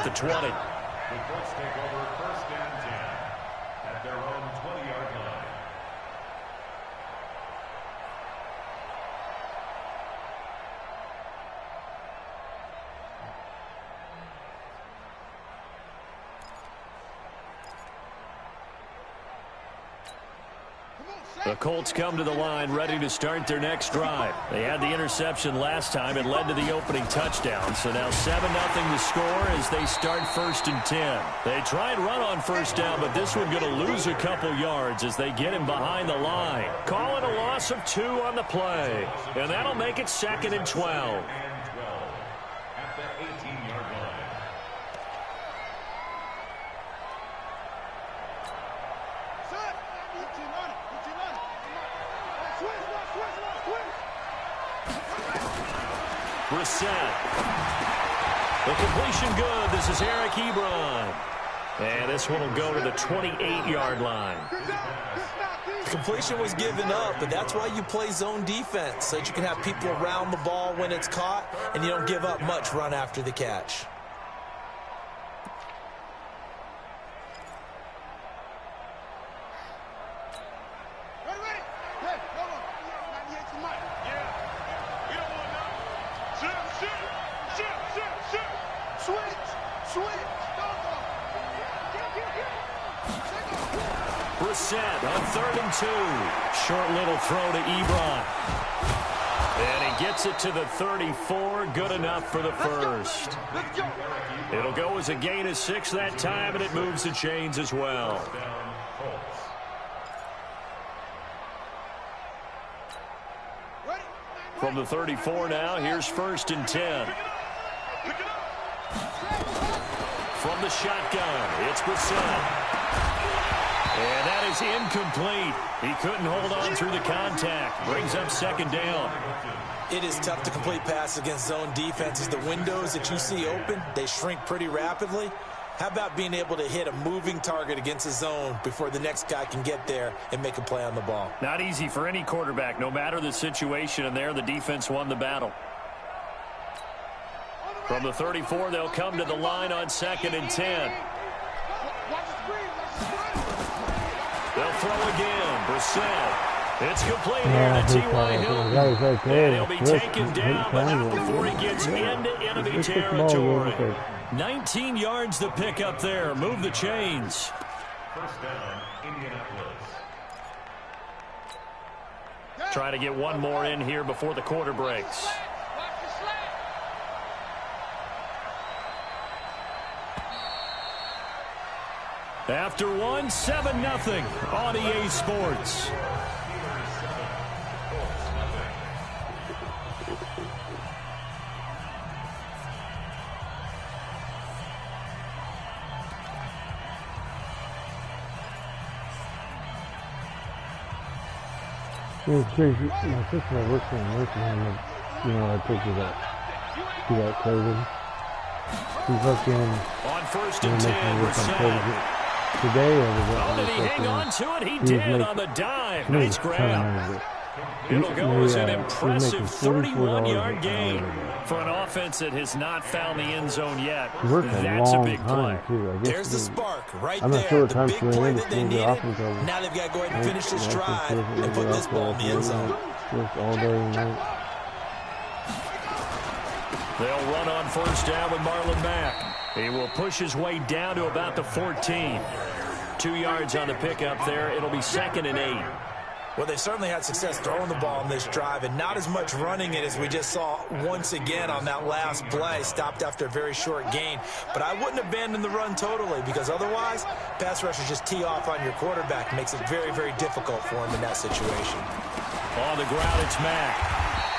the 20. The Colts take over 1st and 10 at their own 20-yard line. The Colts come to the line ready to start their next drive. They had the interception last time. It led to the opening touchdown. So now 7-0 the score as they start 1st and 10. They try and run on 1st down, but this one going to lose a couple yards as they get him behind the line. Calling a loss of 2 on the play. And that'll make it 2nd and 12. At the 18-yard line. Brissett. The completion good. This is Eric Ebron. And this one will go to the 28-yard line. The completion was given up, but that's why you play zone defense, so that you can have people around the ball when it's caught, and you don't give up much run after the catch. Brissett on 3rd and 2. Short little throw to Ebron. And he gets it to the 34. Good enough for the first. It'll go as a gain of 6 that time, and it moves the chains as well. From the 34 now, here's 1st and 10. From the shotgun, it's Brissett. And that is incomplete. He couldn't hold on through the contact. Brings up 2nd down. It is tough to complete passes against zone defenses. The windows that you see open, they shrink pretty rapidly. How about being able to hit a moving target against a zone before the next guy can get there and make a play on the ball? Not easy for any quarterback, no matter the situation, and there the defense won the battle. From the 34, they'll come to the line on 2nd and 10. They'll throw again. Brissett. It's complete here to T.Y. Hilton. And he'll be taken down, but not before he gets into enemy territory. 19 yards to pick up there. Move the chains. 1st down, Indianapolis. Trying to get one more in here before the quarter breaks. After one, 7-0 on EA Sports. It was crazy. My sister works in a nursing home, I took her to that COVID. She's looking on 1st and 10, Brissett. Today, did he hang on to it? He did on the dive. Nice grab. It'll go as an impressive 31-yard gain for an offense that has not found the end zone yet. That's a big play. There's the spark right there. The big play that they needed. Now they've got to go ahead and finish this drive and put this ball in the end zone. They'll run on 1st down with Marlon Mack. He will push his way down to about the 14. 2 yards on the pickup there. It'll be 2nd and 8. Well, they certainly had success throwing the ball in this drive, and not as much running it as we just saw once again on that last play. Stopped after a very short gain. But I wouldn't abandon the run totally, because otherwise, pass rushers just tee off on your quarterback. Makes it very, very difficult for him in that situation. On the ground, it's Mack.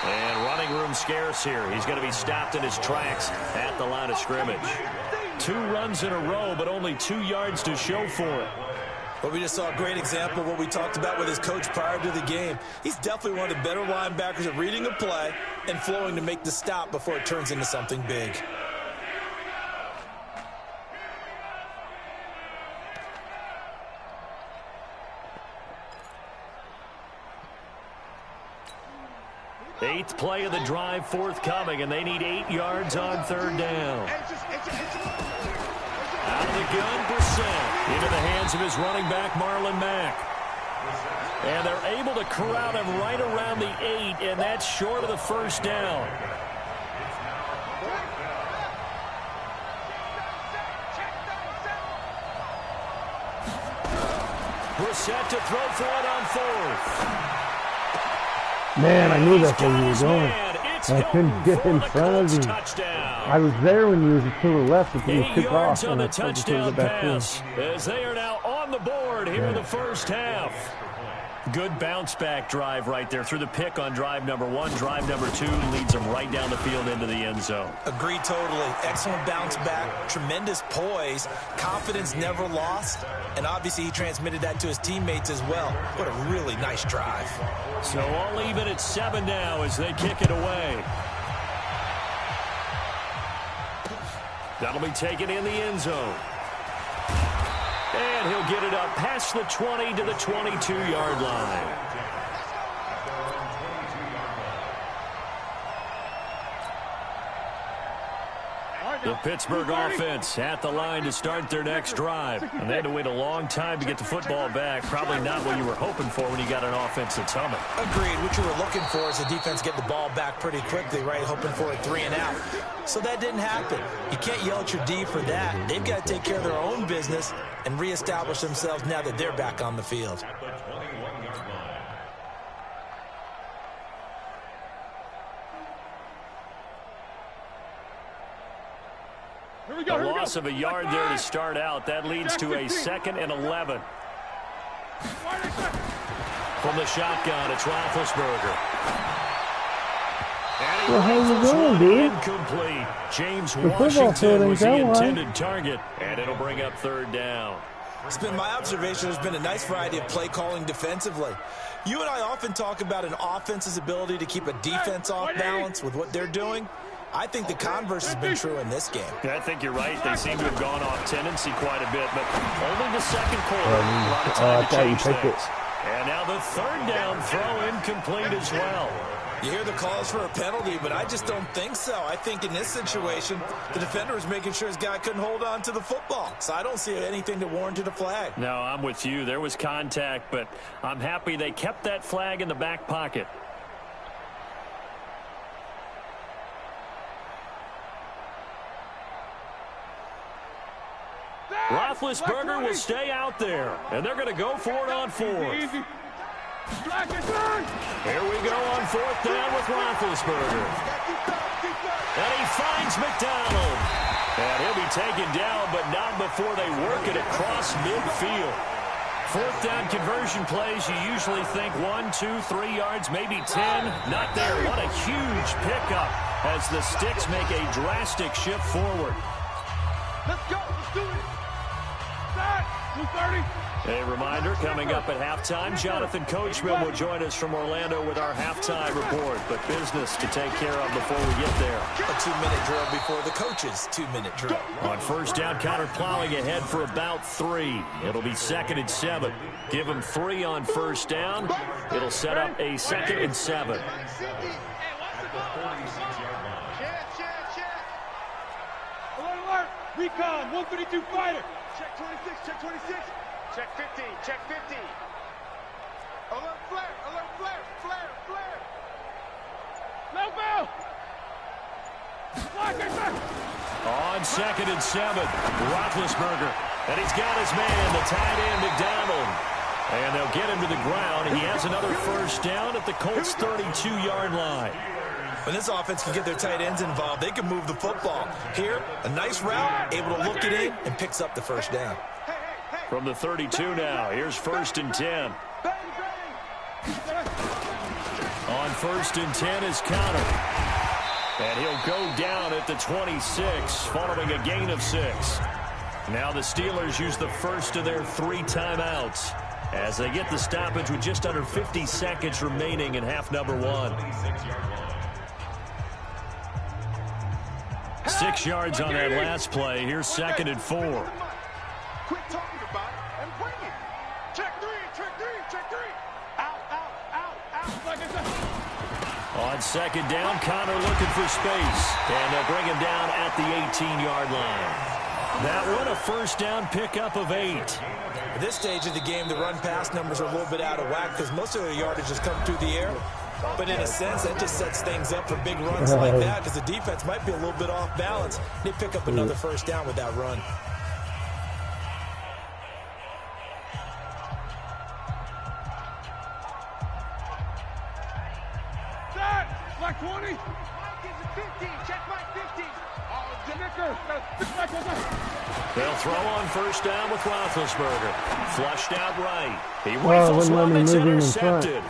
And running room scarce here. He's going to be stopped in his tracks at the line of scrimmage. 2 runs in a row, but only 2 yards to show for it. Well, we just saw a great example of what we talked about with his coach prior to the game. He's definitely one of the better linebackers at reading a play and flowing to make the stop before it turns into something big. Eighth play of the drive forthcoming, and they need 8 yards on 3rd down. shotgun, Brissett into the hands of his running back, Marlon Mack. And they're able to corral him right around the 8, and that's short of the first down. Brissett to throw for it on 4th. Man, I knew that's where you were going. I couldn't get in front of you. I was there when you were to the left, but you took off, and I tried to get back in. As they are now on the board here in the first half. Good bounce-back drive right there through the pick on drive number 1. Drive number 2 leads them right down the field into the end zone. Agreed totally. Excellent bounce back, tremendous poise, confidence never lost, and obviously he transmitted that to his teammates as well. What a really nice drive. So all even at 7 now as they kick it away. That'll be taken in the end zone. And he'll get it up past the 20 to the 22-yard line. The Pittsburgh offense at the line to start their next drive. And they had to wait a long time to get the football back. Probably not what you were hoping for when you got an offense that's humming. Agreed. What you were looking for is the defense get the ball back pretty quickly, right? Hoping for a 3 and out. So that didn't happen. You can't yell at your D for that. They've got to take care of their own business and reestablish themselves now that they're back on the field. A loss of a yard there to start out. That leads to a 2nd and 11. From the shotgun, it's Roethlisberger. Well, how you doing, dude? Incomplete. James The Washington was the ain't that intended target, and it'll bring up 3rd down. It's been my observation there's been a nice variety of play calling defensively. You and I often talk about an offense's ability to keep a defense off balance with what they're doing. I think the converse has been true in this game. I think you're right. They seem to have gone off tendency quite a bit, but only the second quarter. A lot of time to change things. And now the 3rd down throw incomplete as well. You hear the calls for a penalty, but I just don't think so. I think in this situation, the defender was making sure his guy couldn't hold on to the football. So I don't see anything that warranted a flag. No, I'm with you. There was contact, but I'm happy they kept that flag in the back pocket. Roethlisberger will stay out there, and they're going to go for it on 4th. Here we go on 4th down with Roethlisberger. And he finds McDonald. And he'll be taken down, but not before they work it across midfield. 4th down conversion plays, you usually think 1, 2, 3 yards, maybe 10. Not there. What a huge pickup as the Sticks make a drastic shift forward. Let's go. Let's do it. Start. 2:30. A reminder, coming up at halftime, Jonathan Coachman will join us from Orlando with our halftime report. But business to take care of before we get there. A 2-minute drill before the coach's 2-minute drill. On 1st down, Connor plowing ahead for about 3. It'll be 2nd and 7. Give him 3 on 1st down. It'll set up a 2nd and 7. Alert. Recon. 152 fighter. Check 26. Check 26. Check 50, check 50. Alert flare, flare. Low bell. On 2nd and 7, Roethlisberger. And he's got his man, the tight end, McDonald. And they'll get him to the ground. He has another 1st down at the Colts' 32-yard line. When this offense can get their tight ends involved, they can move the football. Here, a nice route, able to look it in, and picks up the 1st down. From the 32 now, here's 1st and 10. On 1st and 10 is Connor. And he'll go down at the 26, following a gain of 6. Now the Steelers use the first of their 3 timeouts as they get the stoppage with just under 50 seconds remaining in half number 1. 6 yards on that last play. Here's 2nd and 4. Quit talking about it and bring it. Check 3. Out. On 2nd down, Connor looking for space. And they'll bring him down at the 18-yard line. That one a first down pickup of 8. At this stage of the game, the run-pass numbers are a little bit out of whack because most of the yardage has come through the air. But in a sense, that just sets things up for big runs like that because the defense might be a little bit off balance. They pick up another first down with that run. Black 20. Mike is a 50. Check Mike 50. They'll throw on first down with Roethlisberger. Flushed out right. He rifles one that's intercepted.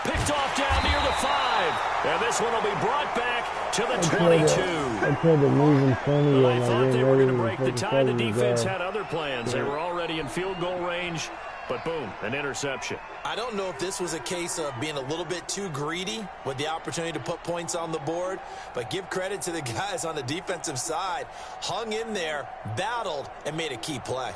Picked off down near the 5. And this one will be brought back to the 22. I tried to move in front of you. I thought they were going to break the tie. The defense had other plans. They were already in field goal range. But boom, an interception. I don't know if this was a case of being a little bit too greedy with the opportunity to put points on the board, but give credit to the guys on the defensive side. Hung in there, battled, and made a key play.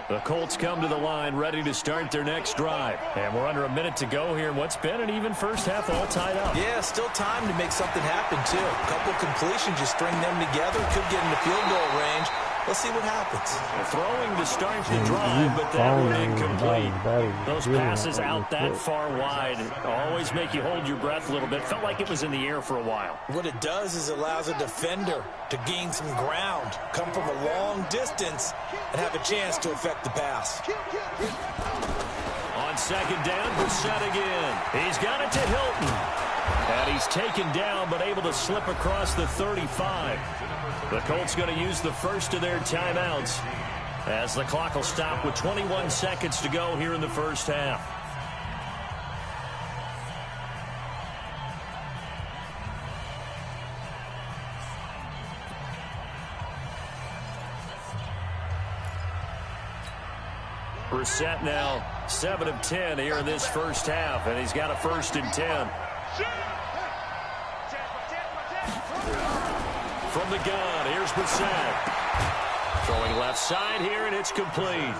The Colts come to the line ready to start their next drive. And we're under a minute to go here in what's been an even first half, all tied up. Yeah, still time to make something happen, too. A couple completions, you string them together, could get into field goal range. Let's see what happens. Throwing to start the drive, but that one incomplete. Those passes out that far wide always make you hold your breath a little bit. Felt like it was in the air for a while. What it does is it allows a defender to gain some ground, come from a long distance, and have a chance to affect the pass. On second down, Brissett again. He's got it to Hilton. And he's taken down, but able to slip across the 35. The Colts going to use the first of their timeouts as the clock will stop with 21 seconds to go here in the first half. Brissett now 7 of 10 here in this first half, and he's got a 1st and 10. From the gun, here's Brissett. Throwing left side here, and it's complete.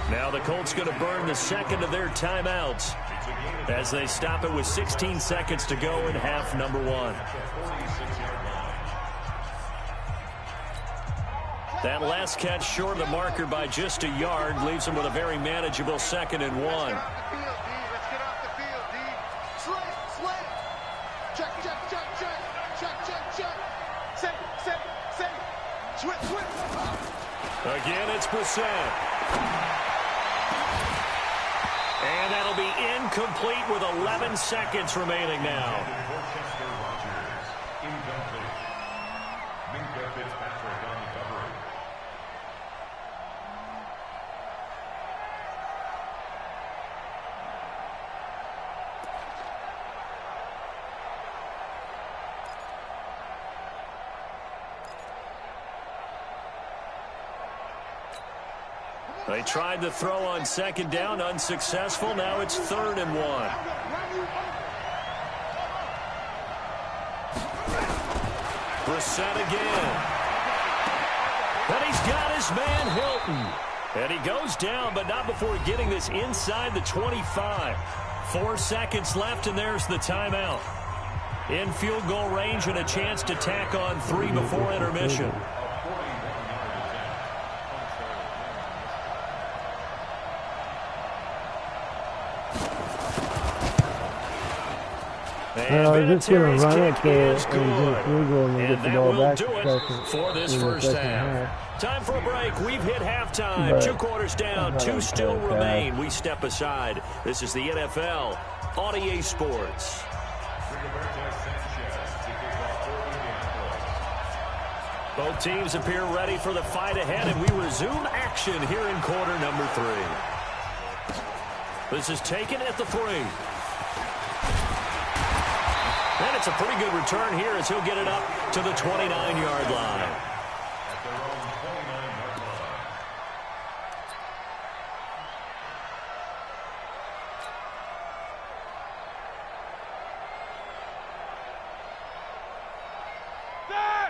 Now the Colts going to burn the second of their timeouts as they stop it with 16 seconds to go in half number 1. That last catch short of the marker by just a yard leaves him with a very manageable 2nd and 1. Again, it's Brissett. And that'll be incomplete with 11 seconds remaining now. They tried to throw on second down, unsuccessful. Now it's 3rd and 1. Brissett again. And he's got his man Hilton. And he goes down, but not before getting this inside the 25. 4 seconds left, and there's the timeout. In field goal range and a chance to tack on 3 before intermission. I'm just going to run it and get And the that ball will back do it for this first half. Time for a break. We've hit halftime. But 2 quarters down, 2 still remain. We step aside. This is the NFL on EA Sports. Both teams appear ready for the fight ahead, and we resume action here in quarter number 3. This is taken at the 3. And it's a pretty good return here as he'll get it up to the 29-yard line.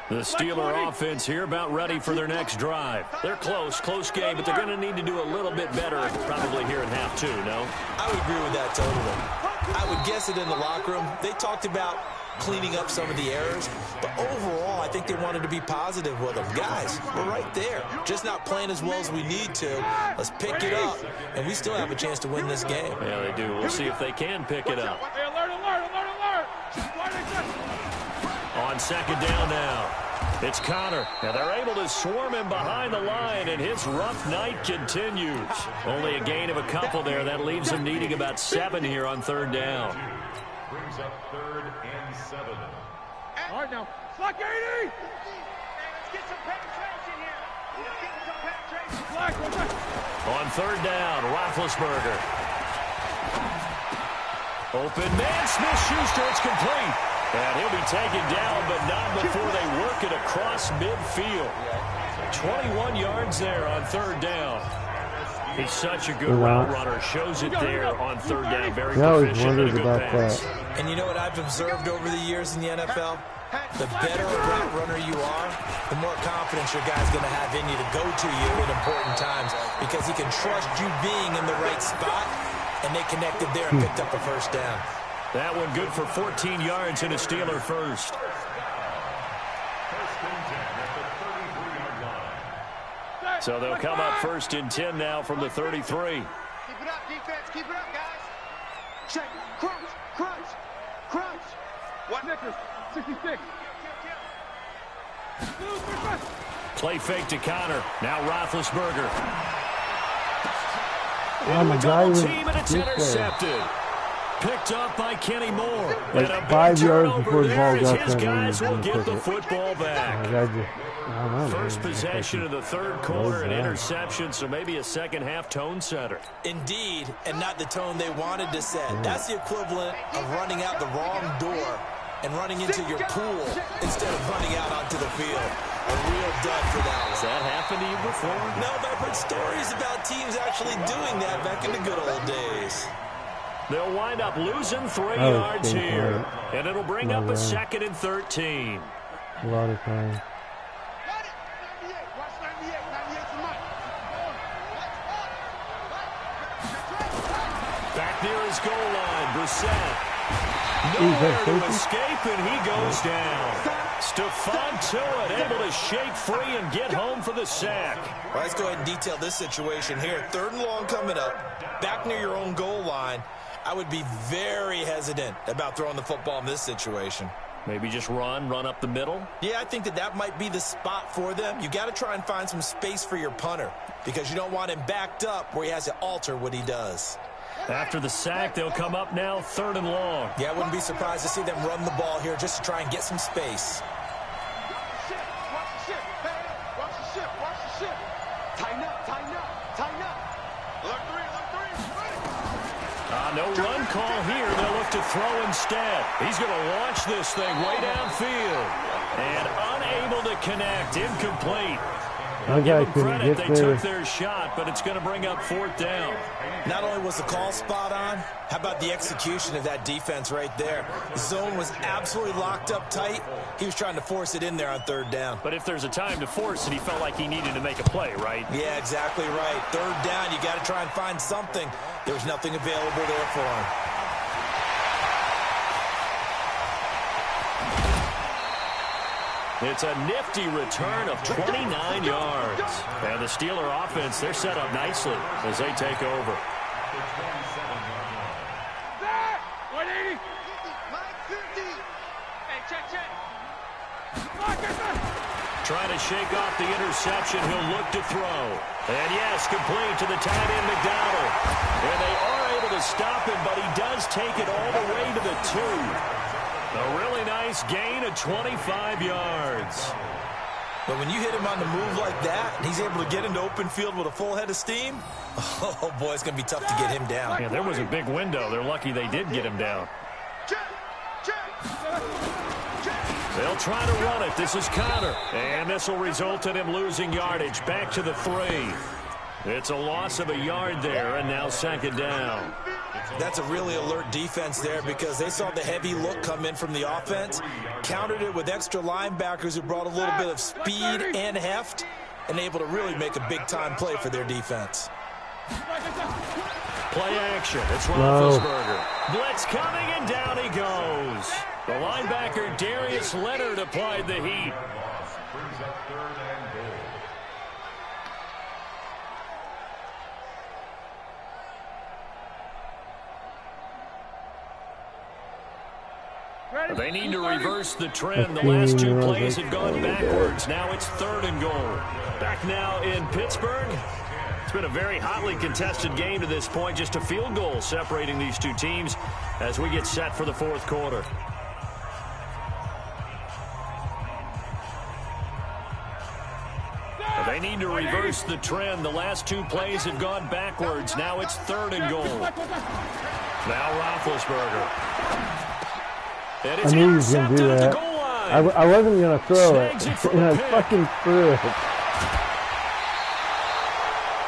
The Steeler offense here about ready for their next drive. They're close game, but they're going to need to do a little bit better probably here in half 2, no? I would agree with that totally. I would guess it in the locker room. They talked about cleaning up some of the errors, but overall, I think they wanted to be positive with them. Guys, we're right there. Just not playing as well as we need to. Let's pick it up, and we still have a chance to win this game. Yeah, they do. We'll see if they can pick it up. On second down now, it's Connor. And they're able to swarm him behind the line, and his rough night continues. Only a gain of a couple there. That leaves them needing about 7 here on third down. Brings up 3rd and 7. All right, now. Slack 80! Let's get some penetration here. Let's get some penetration. Slack. On third down, Roethlisberger. Open man, Smith-Schuster, it's complete. And he'll be taken down, but not before they work it across midfield. 21 yards there on third down. He's such a good route runner. Shows it there on third down. Very proficient and a good pass. And you know what I've observed over the years in the NFL? The better a route runner you are, the more confidence your guy's going to have in you to go to you at important times, because he can trust you being in the right spot, and they connected there and picked up a first down. That one good for 14 yards and a Steeler first. So they'll come up 1st and 10 now from the 33. Keep it up, defense. Keep it up, guys. Check. Crunch. What? 66. Play fake to Connor. Now Roethlisberger. Oh my God! Team, and it's intercepted. Picked up by Kenny Moore. Like and a 5 yards turnover before the ball there got as his there, guys will get the it. football back. I don't know, First man. possession of the third quarter, an interception, so maybe a second-half tone setter. Indeed, and not the tone they wanted to set. That's the equivalent of running out the wrong door and running into your pool instead of running out onto the field. A real dud for that one. Has that happened to you before? No, but I've heard stories about teams actually doing that back in the good old days. They'll wind up losing 3 yards here, and it'll bring up a 2nd and 13. A lot of time. Back near his goal line, Brissett. Nowhere to escape, and he goes down. Stephon Tuitt able to shake free and get home for the sack. Well, let's go ahead and detail this situation here. 3rd and long coming up, back near your own goal line. I would be very hesitant about throwing the football in this situation. Maybe just run up the middle? Yeah, I think that might be the spot for them. You got to try and find some space for your punter, because you don't want him backed up where he has to alter what he does. After the sack, they'll come up now 3rd and long. Yeah, I wouldn't be surprised to see them run the ball here just to try and get some space. Watch the ship. Tighten up. Look three. No run call here. They'll look to throw instead. He's going to launch this thing way downfield. And unable to connect. Incomplete. Give them credit. They took their shot, but it's going to bring up 4th down. Not only was the call spot on, how about the execution of that defense right there? The zone was absolutely locked up tight. He was trying to force it in there on 3rd down. But if there's a time to force it, he felt like he needed to make a play, right? Yeah, exactly right. 3rd down, you got to try and find something. There was nothing available there for him. It's a nifty return of 29 yards. And the Steeler offense, they're set up nicely as they take over. 180. Hey, check. Trying to shake off the interception. He'll look to throw. And yes, complete to the tight end, McDonald. And they are able to stop him, but he does take it all the way to the 2. A really nice gain of 25 yards. But when you hit him on the move like that, and he's able to get into open field with a full head of steam, oh, boy, it's going to be tough to get him down. Yeah, there was a big window. They're lucky they did get him down. They'll try to run it. This is Connor. And this will result in him losing yardage. Back to the 3. It's a loss of a yard there, and now 2nd down. That's a really alert defense there, because they saw the heavy look come in from the offense, countered it with extra linebackers who brought a little bit of speed and heft, and able to really make a big-time play for their defense. Play action. It's Roethlisberger. Blitz coming, and down he goes. The linebacker, Darius Leonard, applied the heat. Brings up 3rd and goal. They need to reverse the trend. The last 2 plays have gone backwards. Now it's 3rd and goal. Back now in Pittsburgh. It's been a very hotly contested game to this point. Just a field goal separating these 2 teams as we get set for the 4th quarter. They need to reverse the trend. The last 2 plays have gone backwards. Now it's 3rd and goal. Now Roethlisberger. I knew he was going to do that. I wasn't going to throw it, and I fucking threw it.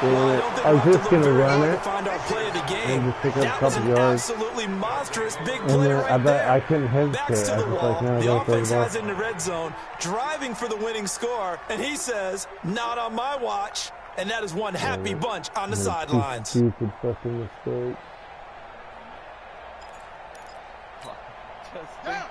I was just going to run it and just pick up a couple yards. Absolutely monstrous big And play then I couldn't hesitate. Backs to I the was wall. like, no, The don't throw offense the ball. has in the red zone, driving for the winning score, and he says, "Not on my watch." And that is one happy bunch on the sidelines. Stupid fucking mistake.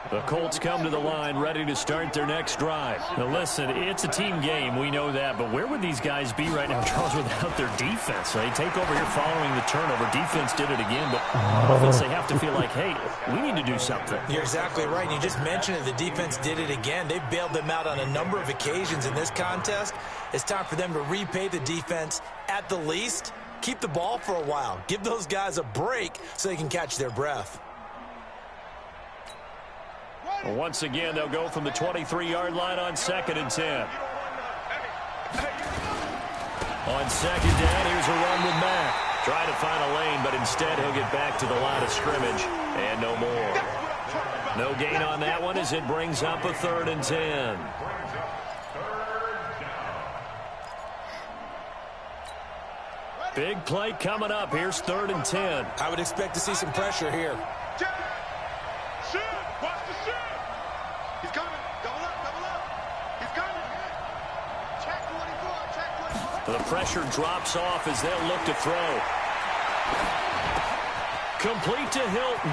The Colts come to the line ready to start their next drive. Now listen, it's a team game, we know that, but where would these guys be right now, Charles, without their defense? They take over here following the turnover. Defense did it again, but offense, they have to feel like, hey, we need to do something. You're exactly right. And you just mentioned it. The defense did it again. They bailed them out on a number of occasions in this contest. It's time for them to repay the defense at the least. Keep the ball for a while. Give those guys a break so they can catch their breath. Well, once again, they'll go from the 23-yard line on 2nd and 10. On 2nd down, here's a run with Mack. Try to find a lane, but instead he'll get back to the line of scrimmage and no more. No gain on that one as it brings up a 3rd and 10. Big play coming up. Here's 3rd and 10. I would expect to see some pressure here. Watch the shoot. He's coming. Double up, double up. He's coming. Check 24, check 24. The pressure drops off as they'll look to throw. Complete to Hilton.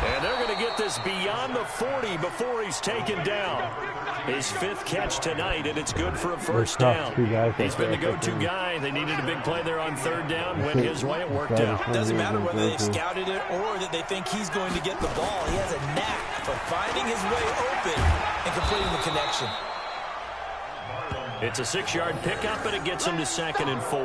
And they're going to get this beyond the 40 before he's taken down. His 5th catch tonight, and it's good for a 1st down. He's been the go-to guy. They needed a big play there on 3rd down. Went his way. It worked out. Doesn't matter whether they've scouted it or that they think he's going to get the ball. He has a knack for finding his way open and completing the connection. It's a 6-yard pickup, and it gets him to 2nd and 4.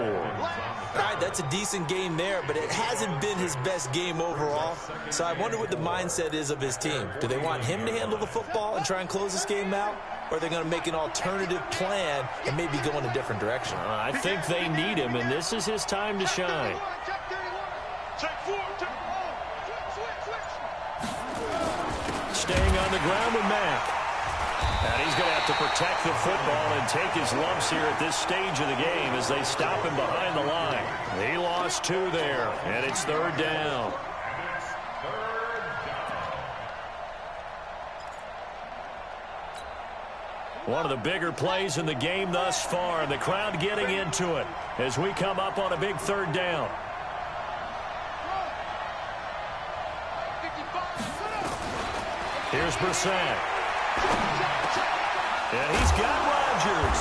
All right, that's a decent game there, but it hasn't been his best game overall. So I wonder what the mindset is of his team. Do they want him to handle the football and try and close this game out? Or are they going to make an alternative plan and maybe go in a different direction? I think they need him, and this is his time to shine. Check 4, check 4. Staying on the ground with Mack. And he's going to have to protect the football and take his lumps here at this stage of the game as they stop him behind the line. He lost 2 there, and it's 3rd down. One of the bigger plays in the game thus far, and the crowd getting into it as we come up on a big 3rd down. Here's Brissett. And he's got Rodgers.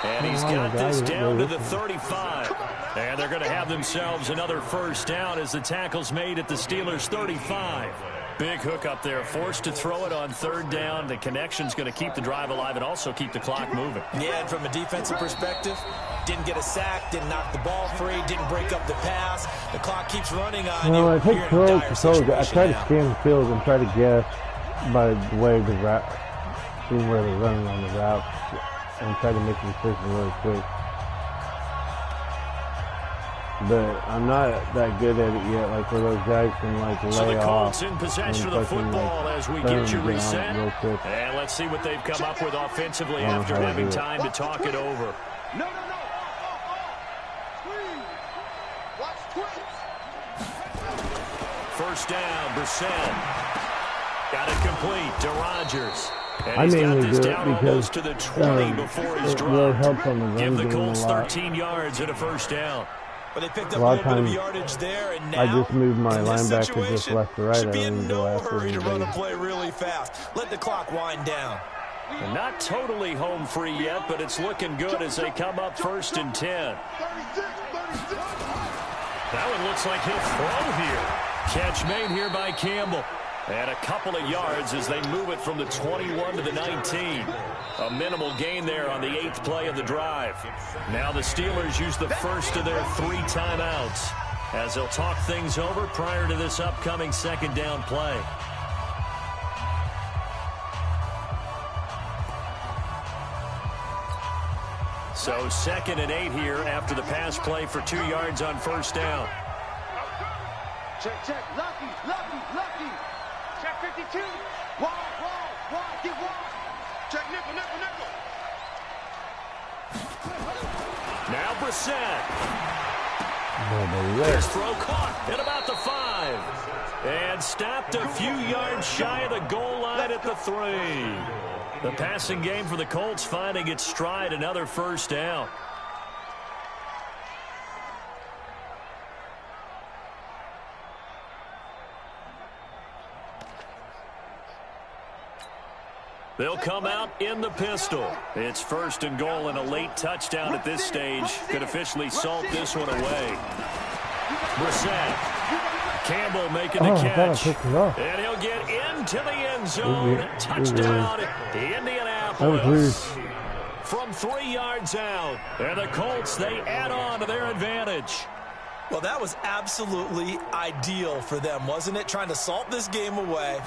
And he's got this down to the 35. And they're going to have themselves another 1st down as the tackle's made at the Steelers' 35. Big hook up there, forced to throw it on 3rd down. The connection's going to keep the drive alive and also keep the clock moving. Yeah, and from a defensive perspective, didn't get a sack, didn't knock the ball free, didn't break up the pass. The clock keeps running on you. I take You're in a dire situation I try to now. scan the field and try to guess by the way the route, seeing where they're running on the route, and try to make a decision really quick. But I'm not that good at it yet, like where those guys can like lay off. So the Colts in possession of the football as we get you reset. And let's see what they've come up with offensively after having time to talk it over. No. Squeeze. Watch twist. 1st down, Brissett. Got it complete to Rodgers. And I he's got mainly this do it down because almost to the 20 before he's it really dropped. helps on the run Give the game Colts a lot. 13 yards and a 1st down. But they picked up a little bit of yardage there, and now I just moved my linebacker just left to right. Should be I in didn't go no after hurry to run a anybody. play really fast. Let the clock wind down. And not totally home free yet, but it's looking good as they come up 1st and 10. That one looks like he'll throw here. Catch made here by Campbell. And a couple of yards as they move it from the 21 to the 19. A minimal gain there on the 8th play of the drive. Now the Steelers use the first of their 3 timeouts as they'll talk things over prior to this upcoming 2nd down play. So 2nd and 8 here after the pass play for 2 yards on 1st down. Check, check. Lucky. Check 52. Wall. Get wall. Check nickel. Now Brissett. His throw caught at about the 5. And stopped a few yards shy of the goal line at the 3. The passing game for the Colts finding its stride, another 1st down. They'll come out in the pistol. It's 1st and goal, and a late touchdown at this stage could officially salt this one away. Brissett. Campbell making the catch. And he'll get into the end zone. Touchdown, Indianapolis. From 3 yards out. And the Colts, they add on to their advantage. Well, that was absolutely ideal for them, wasn't it? Trying to salt this game away.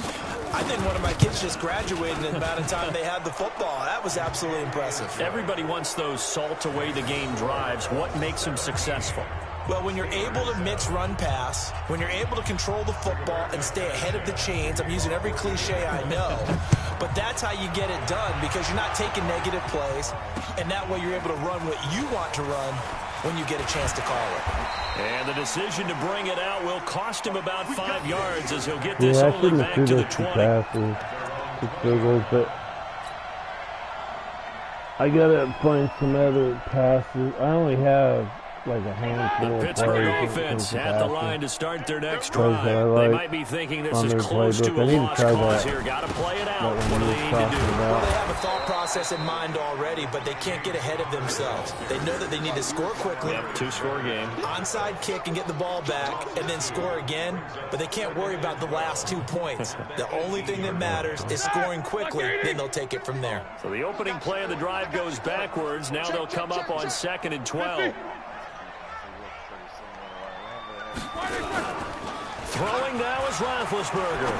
I think one of my kids just graduated in the amount of time they had the football. That was absolutely impressive. Everybody wants those salt away the game drives. What makes them successful? Well, when you're able to mix run pass, when you're able to control the football and stay ahead of the chains, I'm using every cliche I know, but that's how you get it done because you're not taking negative plays, and that way you're able to run what you want to run when you get a chance to call it. And the decision to bring it out will cost him about 5 yards as he'll get this only back to the 20. But I got to find some other passes. I only have like a handful the of Pittsburgh plays offense at the line to start their next drive. Like they might be thinking this is close to a lost cause here. Got to play it out. What do they need to do? Well, they have a thought process in mind already, but they can't get ahead of themselves. They know that they need to score quickly. Yep, 2-score game. Onside kick and get the ball back and then score again, but they can't worry about the last 2 points. The only thing that matters is scoring quickly, then they'll take it from there. So the opening play of the drive goes backwards. Now they'll come up on 2nd and 12. Throwing now is Roethlisberger.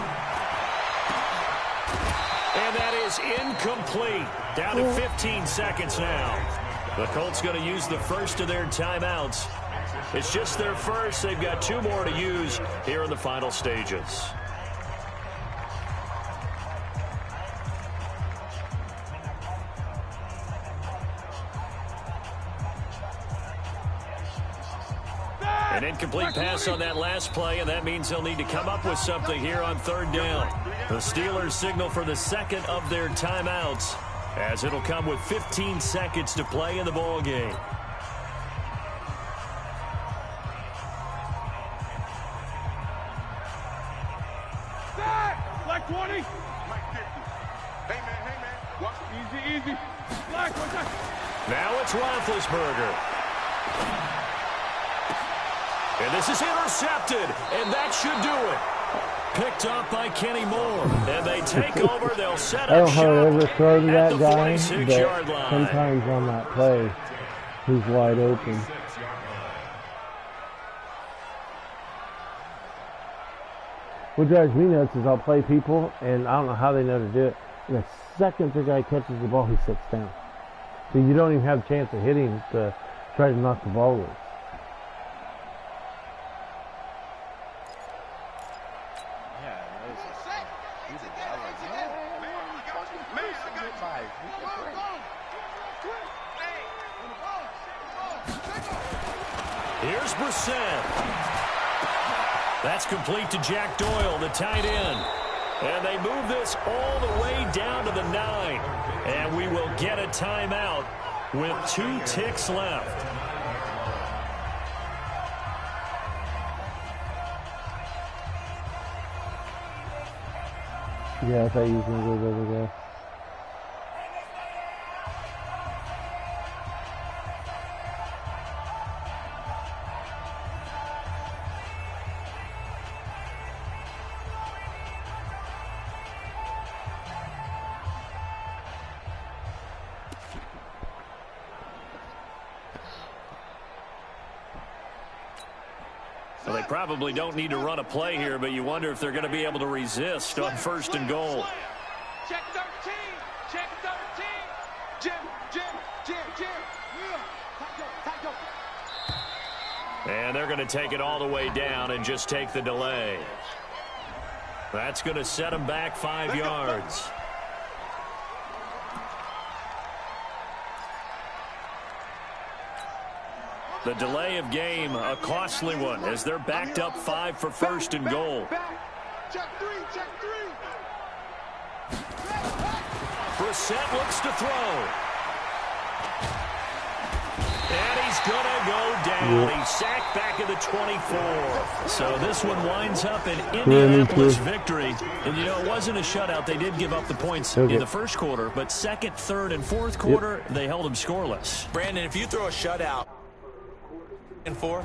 And that is incomplete. Down to 15 seconds now. The Colts going to use the first of their timeouts. It's just their first. They've got 2 more to use here in the final stages. An incomplete pass on that last play, and that means they'll need to come up with something here on 3rd down. The Steelers signal for the 2nd of their timeouts, as it'll come with 15 seconds to play in the ball game. Black 20. Hey, man. Easy. Black, what's that? Now it's Roethlisberger. And this is intercepted, and that should do it. Picked up by Kenny Moore. And they take over. They'll set up shop I don't know how to ever throw to that guy, 46-yard line. Sometimes on that play, he's wide open. What drives me nuts is I'll play people, and I don't know how they know to do it. And the second the guy catches the ball, he sits down. So you don't even have a chance of hitting to try to knock the ball loose. Here's Brissett. That's complete to Jack Doyle, the tight end. And they move this all the way down to the 9. And we will get a timeout with 2 ticks left. Yeah, I thought you was going to go the other guy. Well, they probably don't need to run a play here, but you wonder if they're going to be able to resist on 1st and goal. Check 13. Check 13. Jim. And they're going to take it all the way down and just take the delay. That's going to set them back 5 yards. The delay of game, a costly one, as they're backed up 5 for 1st and goal. Check 3. Brissett looks to throw. And he's going to go down. He's sacked back at the 24. So this one winds up an Indianapolis victory. And, you know, it wasn't a shutout. They did give up the points in the first quarter. But 2nd, 3rd, and 4th quarter, they held them scoreless. Brandon, if you throw a shutout and 4...